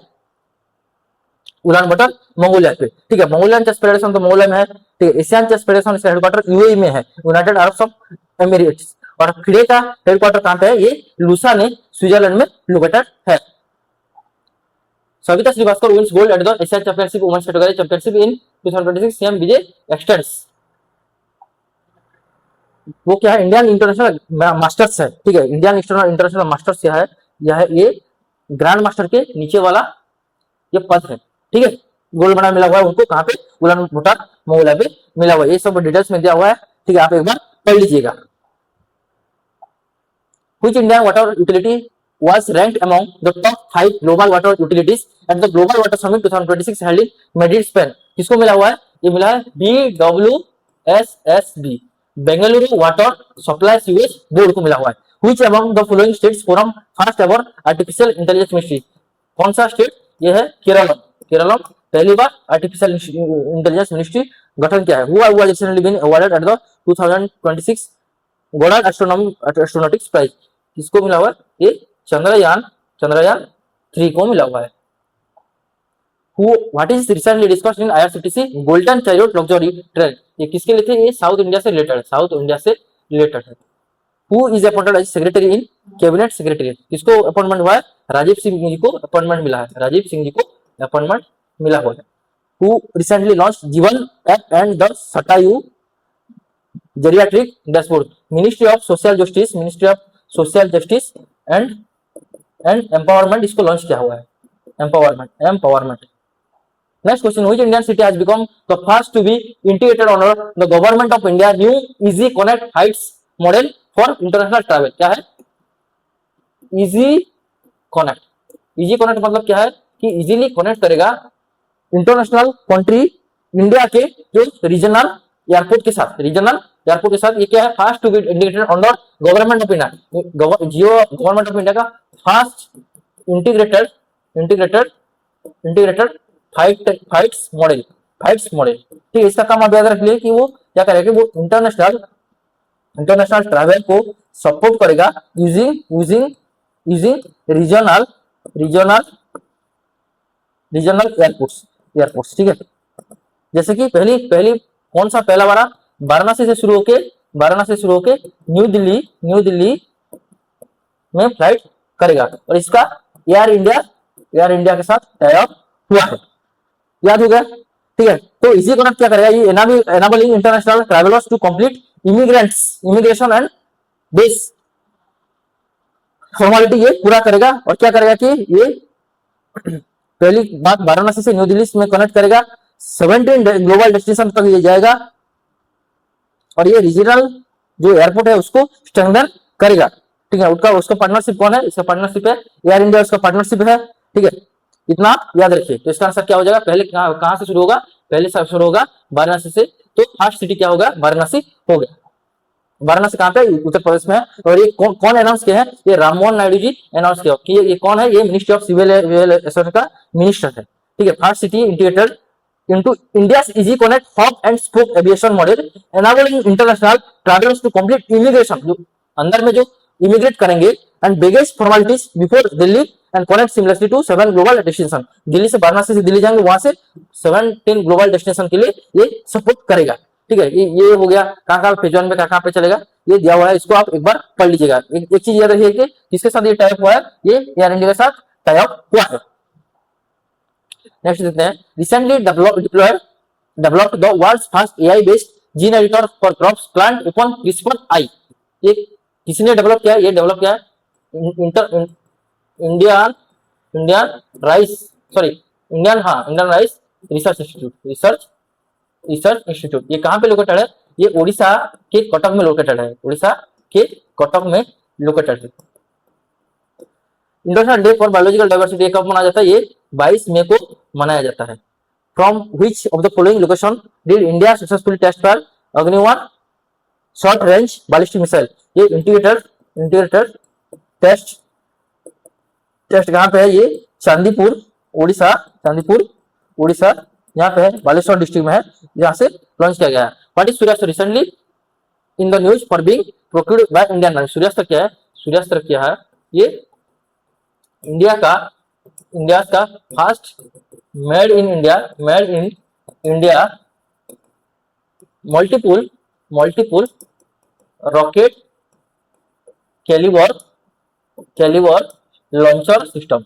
उलान बटर मंगोलिया पे। ठीक है, मंगोलियन चेस फेडरेशन तो मंगोलिया में है। ठीक है, एशियन चेस फेडरेशन इसका हेडक्वार्टर यूएई में है, यूनाइटेड अरब एमिरेट्स। और फिडे का हेडक्वार्टर कहाँ पे है, ये लूसा ने स्विट्जरलैंड में लोकेटेड है। Savita Shrivastava wins gold at the Asian championship women's category championship in 2026, CM Vijay extends. वो क्या है, इंडियन इंटरनेशनल मास्टर्स है। ठीक है, इंडियन इंटरनेशनल मास्टर्स ये ग्रैंड मास्टर के नीचे वाला ये पद है। ठीक है, गोल्ड मेडल मिला हुआ है उनको, कहाँ पे, उलान बटर मंगोलिया पे मिला हुआ है। ये सब डिटेल्स में दिया हुआ है। ठीक है, आप एक बार पढ़ लीजिएगा। Which Indian water utility was ranked among the top 5 global water utilities at the Global Water Summit 2026 held in Madrid, Spain? किसको मिला हुआ है, ये मिला है BWSSB, Bengaluru water supply sewage board को मिला हुआ है। Which among the following states forum first ever artificial intelligence ministry? कौन सा स्टेट? ये है केरलम। केरलम पहली बार आर्टिफिशियल इंटेलिजेंस मिनिस्ट्री गठन किया है। हुआ recently been awarded at the 2026 Goddard astronautics prize. किसको मिला हुआ? ये चंद्रयान 3 को मिला हुआ है। What is recently discussed in IRCTC golden chariot luxury train. ये किसके लिए थे? ये साउथ इंडिया से रिलेटेड है, साउथ इंडिया से रिलेटेड है। Who is appointed as secretary in cabinet secretary. किसको अपॉइंटमेंट हुआ है? राजीव सिंह जी को अपॉइंटमेंट मिला है, राजीव सिंह जी को अपॉइंटमेंट मिला हुआ है। Who recently launched Jeevan app and the Satayu geriatric dashboard. Ministry of social justice and empowerment इसको लॉन्च किया हुआ है। Empowerment. Next question, which Indian city has become the first to be integrated under the government of India new Easy Connect Heights model for international travel? क्या है? Easy Connect मतलब क्या है कि इजीली कनेक्ट करेगा इंटरनेशनल कंट्री इंडिया के जो regional airport के साथ। ये क्या है? Fast to be integrated under government of India. जियो गवर्नमेंट ऑफ इंडिया का फास्ट इंटीग्रेटेड फाइट्स मॉडल। ठीक है, इसका काम आप याद रख लिए कि वो क्या करेगा, वो इंटरनेशनल ट्रैवल को सपोर्ट करेगा यूजिंग रीजनल एयरपोर्ट्स। ठीक है, जैसे कि पहली कौन सा पहला वाला वाराणसी से शुरू होके न्यू दिल्ली में फ्लाइट करेगा और इसका एयर इंडिया के साथ टाई अप हुआ है। याद हो गया? ठीक है, तो इसी कनेक्ट क्या करेगा? ये enabling international travellers to complete immigration and base formality ये पूरा करेगा। और क्या करेगा कि ये पहली बात वाराणसी से न्यू दिल्ली में कनेक्ट करेगा, 17 ग्लोबल डेस्टिनेशन तक ये जाएगा और ये रीजनल जो एयरपोर्ट है उसको स्ट्रेंथन करेगा। ठीक है, उसका पार्टनरशिप कौन है? इसका पार्टनरशिप है एयर इंडिया, उसका पार्टनरशिप है। ठीक है, इतना याद रखिए। तो इसका आंसर क्या हो जाएगा? पहले कहां से शुरू होगा? पहले से शुरू होगा वाराणसी से, तो फर्स्ट सिटी क्या होगा? वाराणसी हो गया। वाराणसी कहां पे? उत्तर प्रदेश में है। और ये कौन अनाउंस किया है? ये राम मोहन नायडू जी अनाउंस किया कि ये कौन है? ये मिनिस्ट्री ऑफ सिविल एविएशन का मिनिस्टर है। ठीक है, first city integrated into India's easy connect hub and spoke aviation model enabling international travelers to complete immigration, जो अंदर में जो इमिग्रेट करेंगे and biggest formalities before Delhi and connect seamlessly to 7 global destination. Delhi से वाराणसी से दिल्ली जाएंगे, वहां से 17 ग्लोबल डेस्टिनेशन के लिए ये सपोर्ट करेगा। ठीक है, ये हो गया। कहां फेज 1 में कहां पे चलेगा ये दिया हुआ है, इसको आप एक बार पढ़ लीजिएगा। एक चीज याद रखिए कि किसके साथ ये टाइप हुआ है? ये एयर इंडिया के साथ टाइप हुआ है। नेक्स्ट देखते हैं, recently developed the world's first AI based gene editor for crops plant upon CRISPR I. ये किसने डेवलप किया? ये डेवलप किया इंडियन राइस रिसर्च इंस्टीट्यूट। ये कहां पे लोकेटेड है? ये उड़ीसा के कटक में लोकेटेड है। International day for biological diversity कब मनाया जाता है? ये 22 मई को मनाया जाता है। From which of the following location did India successfully test for अग्नि-1 शॉर्ट रेंज बैलिस्टिक मिसाइल। ये इंटीग्रेटेड टेस्ट कहां पे है? ये चांदीपुर उड़ीसा यहाँ पे है, बालेश्वर डिस्ट्रिक्ट में है, जहां से लॉन्च किया गया है। What is Suryastra recently in the news for being procured by Indian Army. Suryastra क्या है? ये इंडिया का first made in India multiple rocket calibre launcher system.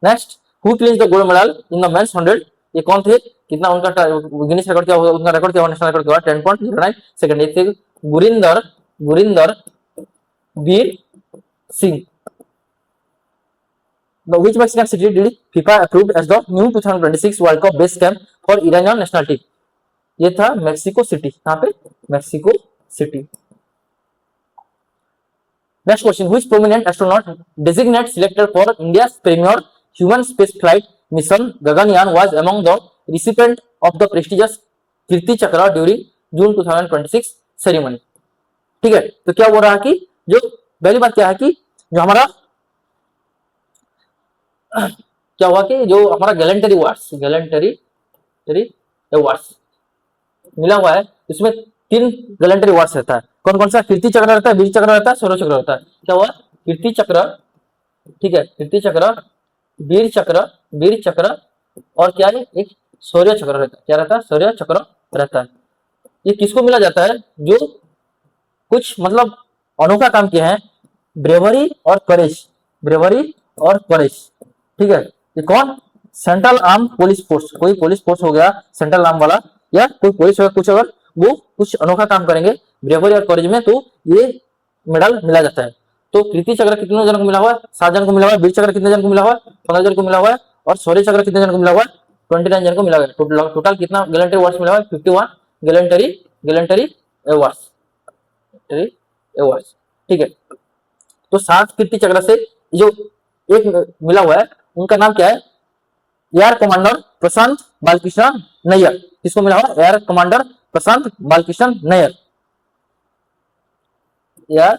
Next, who clinches the gold medal in the men's 100। ये कौन थे? कितना उनका Guinness record क्या हुआ? उनका रिकॉर्ड क्या हुआ? नेशनल रिकॉर्ड क्या हुआ? 10.09 सेकंड। ये थे Gurinder Veer Singh. Which Mexican city did FIFA approved as the new 2026 World Cup base camp for Iranian national team? ये था मेक्सिको सिटी। कहां पे? Mexico city. Next question, which prominent astronaut designated selected for India's premier human space flight mission Gaganyaan was among the recipient of the prestigious कीर्ति चक्र during June 2026 ceremony। ठीक है, तो क्या बोल रहा है कि जो पहली बात क्या है कि जो हमारा क्या हुआ कि जो हमारा गैलेंटरी अवार्ड्स मिला हुआ है, इसमें 3 गैलेंटरी अवार्ड्स रहता है। कौन कौन सा? कीर्ति चक्र रहता है, वीर चक्र रहता है, शौर्य चक्र रहता है। क्या हुआ? कीर्ति चक्र, ठीक है, कीर्ति चक्र, वीर चक्र और क्या है, एक शौर्य चक्र रहता है। क्या रहता है? शौर्य चक्र रहता है। ये किसको मिला जाता है? जो कुछ मतलब अनोखा काम किए हैं, ब्रेवरी और करेज, ठीक है। ये कौन? सेंट्रल आर्म पुलिस फोर्स, कोई पुलिस फोर्स हो गया सेंट्रल आर्म वाला, या कोई पुलिस हो, कुछ अगर वो कुछ अनोखा काम करेंगे ब्रेवरी और करेज में, तो ये मेडल मिला जाता है। तो कीर्ति चक्र कितने जन को मिला हुआ है? 7 जन को मिला हुआ है। वीर चक्र कितने जन को मिला हुआ है? 15 जन को मिला हुआ है। और शौर्य चक्र कितने जन को मिला हुआ है? 29 जन को मिला हुआ है। टोटल कितना गैलेंटरी अवार्ड्स मिला हुआ है? 51 गैलेंटरी अवार्ड्स, ठीक है। तो 7 कीर्ति चक्र से जो एक मिला हुआ है, उनका नाम क्या है? Air commander Prashant Balakrishna Nair. किसको मिला हुआ? Air commander Prashant Balakrishna Nair. Air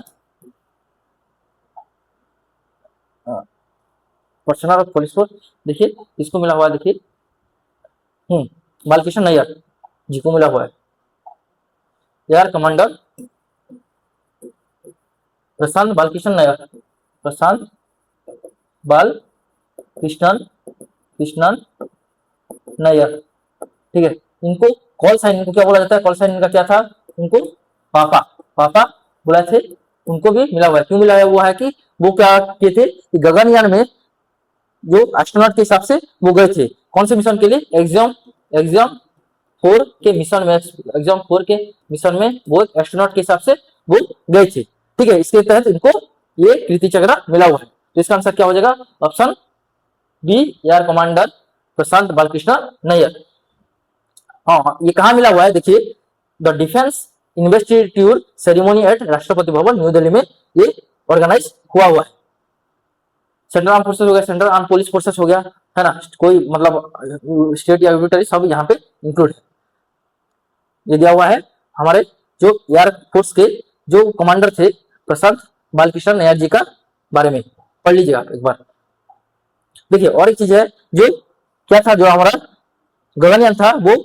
personal of police force, देखिए किसको मिला हुआ है, देखिए बालकृष्ण नैयर जी को मिला हुआ है। एयर कमांडर प्रशांत बालकृष्ण नैयर, ठीक है। इनको कॉल साइन, इनको क्या बोला जाता है? कॉल साइन इनका क्या था? उनको पापा बोला थे। उनको भी मिला हुआ है। क्यों मिला हुआ है? कि वो क्या किए थे कि गगनयान में जो एस्ट्रोनॉट के हिसाब से वो गए थे, कौन से मिशन के लिए? एग्जाम 4 के मिशन में वो एस्ट्रोनॉट के हिसाब से वो गए थे, ठीक है। इसके तहत इनको ये कीर्ति चक्र मिला हुआ है। तो इसका आंसर क्या हो जाएगा? Option B, air commander Prashant Balakrishna Nayyar. हाँ, ये कहाँ मिला हुआ है? देखिए, the defence इन्वेस्टिट्यूट ceremony eight Rashtrapati Bhavan new Delhi में ये ऑर्गेनाइज हुआ है। सेंट्रल आर्म फोर्सेस हो गया, सेंट्रल आर्म पुलिस फोर्सेस हो गया, है ना, कोई मतलब स्टेट या यूनिटरी सब यहाँ पे इंक्लूड है। ये दिया हुआ है हमारे जो एयर फोर्स के जो कमांडर थे प्रशांत बालकृष्ण नैयर जी का बारे में पढ़ लीजिएगा एक बार। देखिए, और एक चीज है, जो क्या था, जो हमारा गगनयान था, वो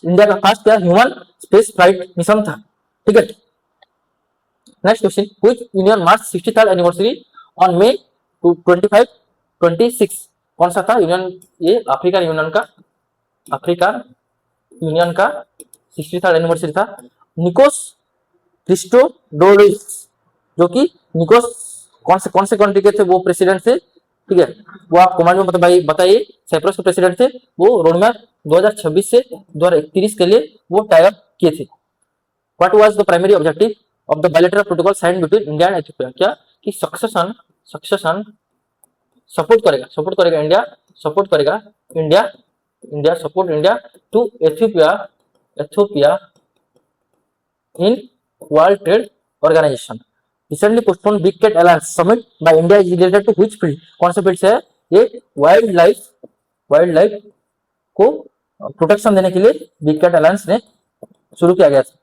इंडिया का फास्ट क्या ह्यूमन स्पेस फ्लाइट मिशन था, ठीक है। Next question, which union marks 63rd anniversary on May 25-26? कौन सा था यूनियन? ये अफ्रीका यूनियन का 63rd एनिवर्सरी था। निकोस क्रिस्टोडोलिस, जो कि निकोस कौन से कंट्री के थे वो प्रेसिडेंट थे, ठीक है। वो आप कमेंट में बताइए। साइप्रस के प्रेसिडेंट थे। वो रोड मैप 2026 से 2031 के लिए वो टाई अप किए थे। What was the primary objective of the bilateral protocol signed between India and Ethiopia? क्या कि सक्सेशन सपोर्ट करेगा India support India to Ethiopia in World Trade Organization. Recently postpone Big Cat Alliance summit by India is related to which field? कौन से field से है? ये wild life को protection देने के लिए बिग कैट अलायंस ने शुरू किया गया था।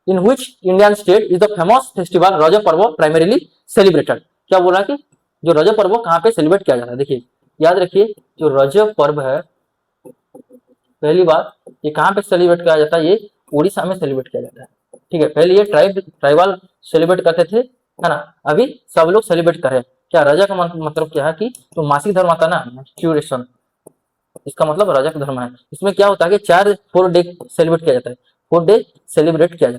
In which Indian state is the famous festival रज पर्व प्राइमरीली सेलिब्रेटेड? क्या बोला कि जो रज पर्व कहाँ पे सेलिब्रेट किया जाता है? देखिए, याद रखिए, जो रज पर्व है, पहली बात, ये कहाँ पे सेलिब्रेट किया जाता है? ये उड़ीसा में सेलिब्रेट किया जाता है, ठीक है। पहले ये ट्राइबल सेलिब्रेट करते थे, है ना। अभी सब लोग सेलिब्रेट कर रहे हैं। क्या रजा का मतलब क्या है? कि जो मासिक धर्म आता है ना, मेंस्ट्रुएशन, इसका मतलब रजक धर्म है। इसमें क्या होता है कि 4 डे सेलिब्रेट किया जाता है, 4 डे सेलिब्रेट किया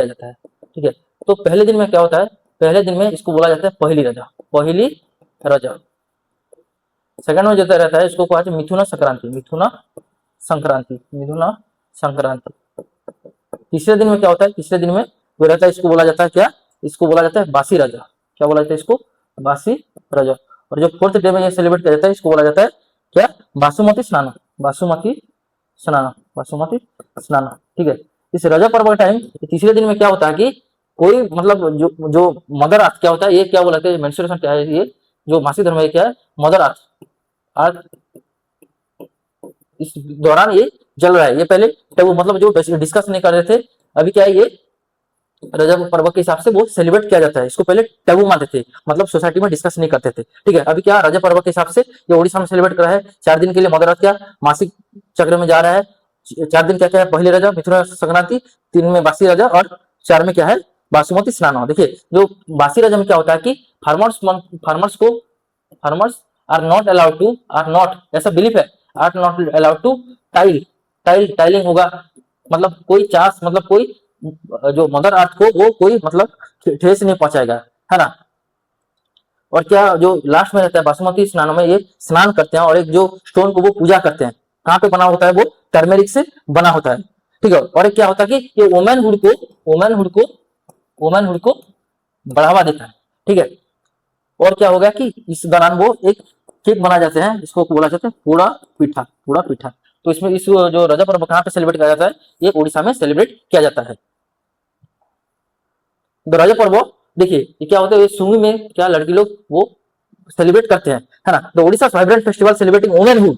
जाता है, ठीक है। तो पहले दिन में क्या होता है? पहले दिन में इसको बोला जाता है पहली रजा। सेकंड में जो रहता है, इसको कहा जाता है मिथुन संक्रांति। तीसरे दिन में क्या होता है? तीसरे दिन में जो रहता है, इसको बोला जाता है क्या? इसको बोला जाता है बासी रजा। क्या बोला जाता है इसको? बासी रजा। और जो 4th डे में ये सेलिब्रेट किया जाता है, इसको बोला जाता है क्या? बासुमती स्नान, ठीक है। इस रजा पर्व के टाइम तीसरे दिन में क्या होता है कि कोई मतलब जो मदर अर्थ क्या होता है, ये क्या बोला जाता है? मेंस्ट्रुएशन क्या है? ये जो मासिक धर्म है क्या है? मदर अर्थ इस दौरान ये जल रहा है। ये पहले तो मतलब जो डिस्कस नहीं कर रहे थे, अभी क्या है, ये रजब पर्व के हिसाब से वो सेलिब्रेट किया जाता है। इसको पहले टैबू मानते थे, मतलब सोसाइटी में डिस्कस नहीं करते थे। ठीक है, अभी क्या रजब पर्व के हिसाब से ये ओडिशा में सेलिब्रेट कर रहा है। 4 दिन के लिए मदरत क्या मासिक चक्र में जा रहा है। 4 दिन क्या क्या है, पहली रजा, मिथुन संक्रांति, 3 में बासी रजा और 4 में क्या है, बासुमती स्नान। देखिए जो बासी रजा में क्या होता है कि farmers are not allowed to, are not, ऐसा बिलीफ है, are not allowed to tilling होगा, मतलब कोई चास, मतलब कोई जो मदर अर्थ को वो कोई मतलब ठेस नहीं पहुंचाएगा, है ना। और क्या जो लास्ट में रहता है बासुमती स्नान में, ये स्नान करते हैं और एक जो स्टोन को वो पूजा करते हैं। कहाँ पे बना होता है, वो टर्मेरिक से बना होता है। ठीक है, और एक क्या होता है कि ये वुमेनहुड को बढ़ावा देता है। ठीक है, और क्या हो गया कि इस दौरान वो एक केक बना जाते हैं, इसको बोला जाता है पूड़ा पीठा। तो इसमें इस जो रजा पर्व कहाँ पे सेलिब्रेट किया जाता है, ये उड़ीसा में सेलिब्रेट किया जाता है। तो रजा पर्व देखिए ये क्या होता है, ये सुमी में क्या लड़की लोग वो सेलिब्रेट करते हैं, है ना। The Odisha vibrant festival celebrating womanhood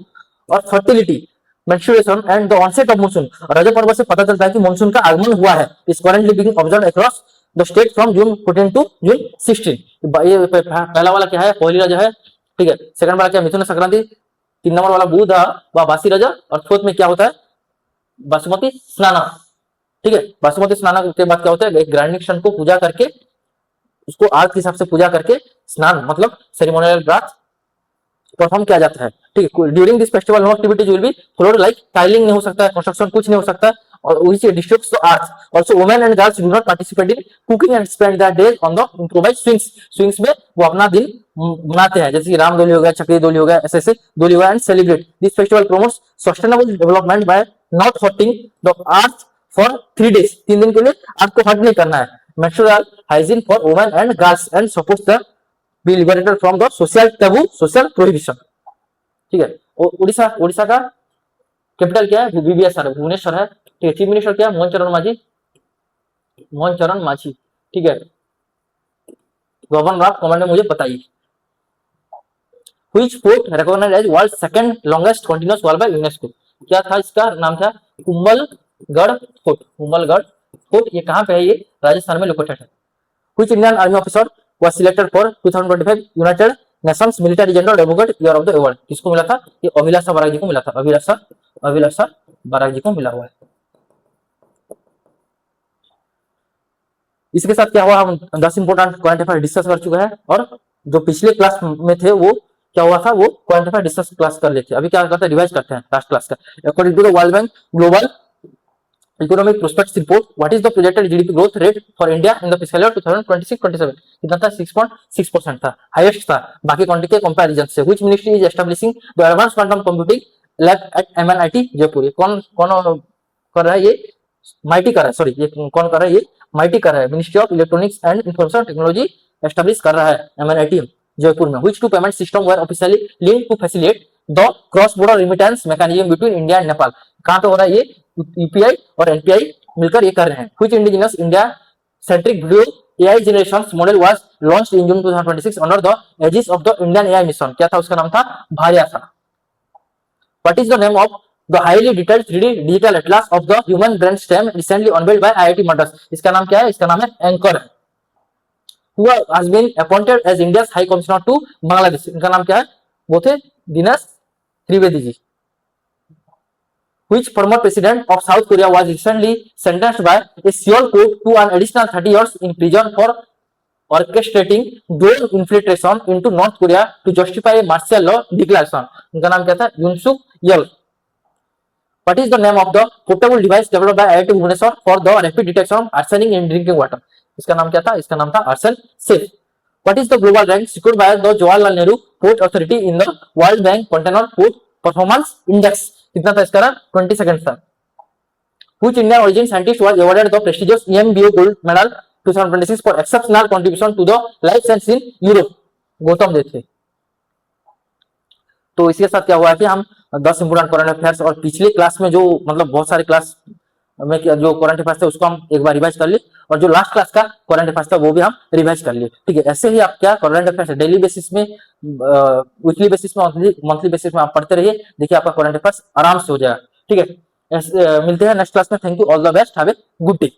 और fertility, menstruation and the onset of monsoon. Raja Parba से पता चलता है कि मानसून का आगमन हुआ है। Is currently being observed across the state from June 14 to June 16। ये पहला वाला क्या है, पहली रजा है। ठीक है, सेकंड वाला क्या, मिथुन संक्रांति, 3 नंबर वाला बुध व बासी रजा, और फोर्थ में क्या होता है, बासुमती स्नान। ठीक है, बासुमती स्नान के बाद क्या होता है, एक ग्राइंडिंग को पूजा करके, उसको आग के हिसाब से पूजा करके स्नान मतलब सेरेमोनियल बात परफॉर्म किया जाता है। ठीक है, during this festival no activities will be followed, like tilling नहीं हो सकता है, कंस्ट्रक्शन कुछ नहीं हो सकता है, और उसी districts the earth also women and girls do not participate in cooking and spend there days on the improvised swings में वो अपना दिन मनाते हैं, जैसे कि राम दोली हो गया, चक्री दोली हो गया, ऐसे ऐसे दोली हो गया, and celebrate this festival promotes sustainable development bye not hurting the earth for 3 days, 3 दिन के लिए अर्थ को हर्ट नहीं करना है। menstrual hygiene for women and girls and supposed to be liberated from the social taboo, social prohibition। ठीक है, उड़ीसा उड़ीसा का कैपिटल क्या है, बीबीएसआर भुवनेश्वर है। ठीक है, चीफ मिनिस्टर क्या है, मोहन चरण मांझी। ठीक है, गवर्नर ऑफ कमांड मुझे बताइए। Which fort recognized as world second longest continuous wall by UNESCO. क्या था इसका नाम, था कुंभलगढ़ फोर्ट। ये कहाँ पे है, ये राजस्थान में लोकेटेड है। Which Indian army officer was selected for 2025 United Nations military general advocate year of the award. किसको मिला था, ये अभिलाषा बराक जी को मिला था। अभिलाषा बराक जी को मिला हुआ है। इसके साथ क्या हुआ, हम 10 इंपोर्टेंट करंट अफेयर डिस्कस कर चुके हैं, और जो पिछले क्लास में थे वो क्या हुआ था, वो करंट अफेयर डिस्कस क्लास कर लेते। अभी क्या करते हैं, रिवाइज करते हैं लास्ट क्लास का। According to the World Bank Global Economic Prospects report, what is the projected GDP growth rate for India in the fiscal year 2026-27? कितना था, 6.6% था, हाईएस्ट था बाकी कंट्री के कंपैरिजन से। Which ministry is establishing the advance quantum computing lab at MNIT Jaipur. ये कौन कर रहा है, ये माइटी कर रहा है, सॉरी ये कौन कर रहा है, ये माइटी कर रहा है, Ministry of Electronics and Information Technology establish कर रहा है एमएनआईटी जयपुर में। Which two payment system were officially linked to facilitate the cross border remittance mechanism between India and Nepal. कहां पे हो रहा है ये, यूपीआई और एनपीआई मिलकर ये कर रहे हैं। Which indigenous India centric video AI generation model was launched in June 2026 under the aegis of the Indian AI Mission. क्या था उसका नाम, था भार्या था। What is the name of the highly detailed 3D digital atlas of the human brain stem recently unveiled by IIT Madras. इसका नाम क्या है, इसका नाम है anchor. Who has been appointed as India's High Commissioner to Bangladesh? इनका नाम क्या है, वो थे Dinesh Trivedi ji. Which former president of South Korea was recently sentenced by a Seoul court to an additional 30 years in prison for orchestrating drone infiltration into North Korea to justify a martial law declaration? इनका नाम क्या था, युनसुक यल। What is the name of the portable device developed by IIT Bhubaneswar for the rapid detection of arsenic in drinking water? इसका नाम क्या था, इसका नाम था arson safe. What is the global rank secured by the Jawaharlal Nehru Port Authority in the World Bank Container Port Performance Index? कितना था इसका, 22nd था। Which Indian origin scientist was awarded the prestigious EMBO Gold Medal 2026 for exceptional contribution to the life science in Europe? Gautam देव थे। तो इसके साथ क्या हुआ कि हम 10 इंपोर्टेंट करंट अफेयर्स और पिछले क्लास में जो मतलब बहुत सारे क्लास में जो करंट अफेयर्स थे उसको हम एक बार रिवाइज कर लिए, और जो लास्ट क्लास का करंट अफेयर्स था वो भी हम रिवाइज कर लिए। ठीक है, ऐसे ही आप क्या करंट अफेयर्स डेली बेसिस में, वीकली बेसिस में, मंथली बेसिस में आप पढ़ते रहिए, देखिए आपका करंट अफेयर्स आराम से हो जाएगा। ठीक है, मिलते हैं नेक्स्ट क्लास में। Thank you, all the best, have a good day.